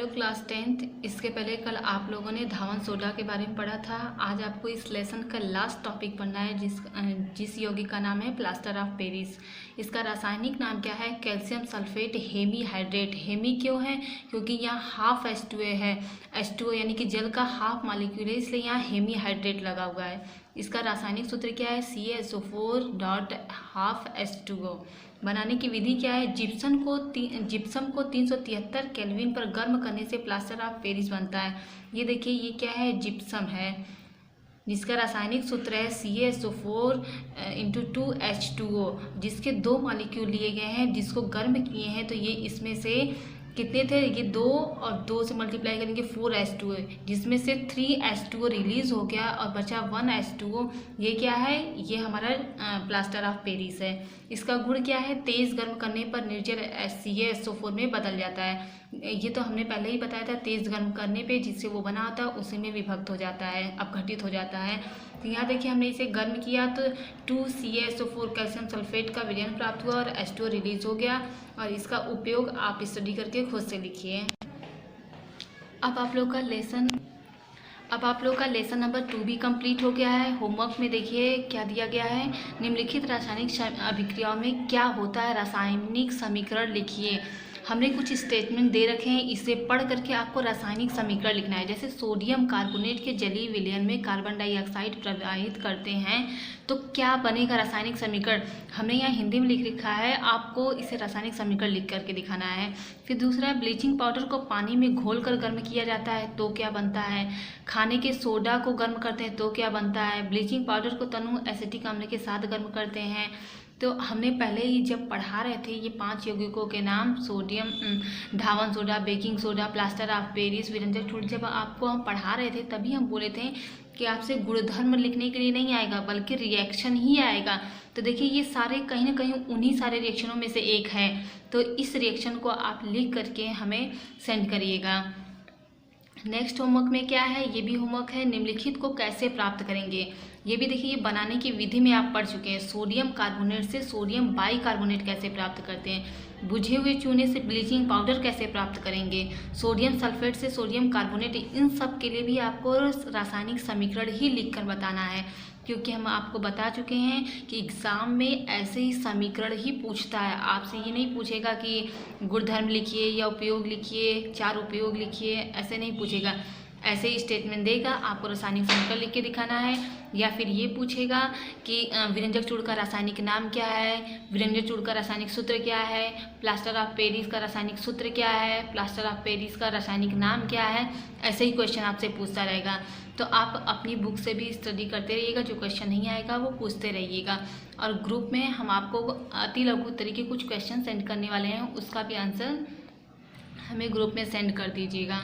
Hello class 10th। इसके पहले कल आप लोगों ने धावन सोडा के बारे में पढ़ा था। आज आपको इस लेसन का लास्ट टॉपिक पढ़ना है जिस यौगिक का नाम है प्लास्टर ऑफ पेरिस। इसका रासायनिक नाम क्या है? Calcium sulphate hemihydrate. Hemi क्यों है? क्योंकि यहाँ हाफ H2O है। H2O यानी कि जल का हाफ मॉलिक्यूल है, इसलिए यहाँ हेमी हाइड्रेट लगा हुआ है। इसका रासायनिक सूत्र क्या है? CaSO4 dot half H2O। बनाने की विधि क्या है? जिप्सम को 373 केल्विन पर गर्म करने से प्लास्टर ऑफ पेरिस बनता है। ये देखिए, ये क्या है? जिप्सम है, जिसका रासायनिक सूत्र है CaSO4 इंटू 2H2O, जिसके 2 मॉलिक्यूल लिए गए हैं, जिसको गर्म किए हैं। तो ये इसमें से कितने थे? ये 2 और 2 से मल्टीप्लाई करेंगे 4H2O, जिसमें से 3H2O रिलीज हो गया और बचा 1H2O। ये क्या है? ये हमारा प्लास्टर ऑफ पेरिस है। इसका गुण क्या है? तेज़ गर्म करने पर निर्जल CaSO4 में बदल जाता है। ये तो हमने पहले ही बताया था, तेज़ गर्म करने पे जिससे वो बना होता है उसी में विभक्त हो जाता है, अपघटित हो जाता है। तो यहाँ देखिए, हमने इसे गर्म किया तो 2CaSO4 कैल्शियम सल्फेट का विलयन प्राप्त हुआ और H2O रिलीज हो गया। और इसका उपयोग आप स्टडी करके खुद से लिखिए। अब आप लोग का लेसन नंबर 2 भी कंप्लीट हो गया है। होमवर्क में देखिए क्या दिया गया है। निम्नलिखित रासायनिक अभिक्रियाओं में क्या होता है? रासायनिक समीकरण लिखिए। हमने कुछ स्टेटमेंट दे रखे हैं, इसे पढ़ करके आपको रासायनिक समीकरण लिखना है। जैसे सोडियम कार्बोनेट के जलीय विलयन में कार्बन डाइऑक्साइड प्रवाहित करते हैं तो क्या बनेगा रासायनिक समीकरण? हमने यहाँ हिंदी में लिख रखा है, आपको इसे रासायनिक समीकरण लिख करके दिखाना है। फिर दूसरा, ब्लीचिंग पाउडर को पानी में घोलकर गर्म किया जाता है तो क्या बनता है? खाने के सोडा को गर्म करते हैं तो क्या बनता है? ब्लीचिंग पाउडर को तनु एसिटिक अम्ल के साथ गर्म करते हैं। तो हमने पहले ही जब पढ़ा रहे थे ये 5 यौगिकों के नाम, सोडियम, धावन soda, baking soda, plaster of Paris, विरंजक चूर्ण, जब आपको हम पढ़ा रहे थे तभी हम बोले थे कि आपसे गुणधर्म लिखने के लिए नहीं आएगा बल्कि रिएक्शन ही आएगा। तो देखिए, ये सारे कहीं ना कहीं उन्हीं सारे रिएक्शनों में से एक है। तो इस रिएक्शन को आप लिख करके हमें सेंड करिएगा। नेक्स्ट होमवर्क में क्या है? ये भी होमवर्क है, निम्नलिखित को कैसे प्राप्त करेंगे। ये भी देखिए, ये बनाने की विधि में आप पढ़ चुके हैं। सोडियम कार्बोनेट से सोडियम बाइकार्बोनेट कैसे प्राप्त करते हैं, बुझे हुए चूने से ब्लीचिंग पाउडर कैसे प्राप्त करेंगे, सोडियम सल्फेट से सोडियम कार्बोनेट, इन सब के लिए भी आपको रासायनिक समीकरण ही लिखकर बताना है। क्योंकि हम आपको बता चुके हैं कि एग्ज़ाम में ऐसे ही समीकरण ही पूछता है, आपसे ये नहीं पूछेगा कि गुणधर्म लिखिए या उपयोग लिखिए, 4 उपयोग लिखिए, ऐसे नहीं पूछेगा। ऐसे ही स्टेटमेंट देगा, आपको रासायनिक समीकरण लिख के दिखाना है। या फिर ये पूछेगा कि विरंजक चूर्ण का रासायनिक नाम क्या है, विरंजक चूर्ण का रासायनिक सूत्र क्या है, प्लास्टर ऑफ पेरिस का रासायनिक सूत्र क्या है, प्लास्टर ऑफ पेरिस का रासायनिक नाम क्या है। ऐसे ही क्वेश्चन आपसे पूछता रहेगा। तो आप अपनी बुक से भी स्टडी करते रहिएगा, जो क्वेश्चन नहीं आएगा वो पूछते रहिएगा। और ग्रुप में हम आपको अति लघु तरीके कुछ क्वेश्चन सेंड करने वाले हैं, उसका भी आंसर हमें ग्रुप में सेंड कर दीजिएगा।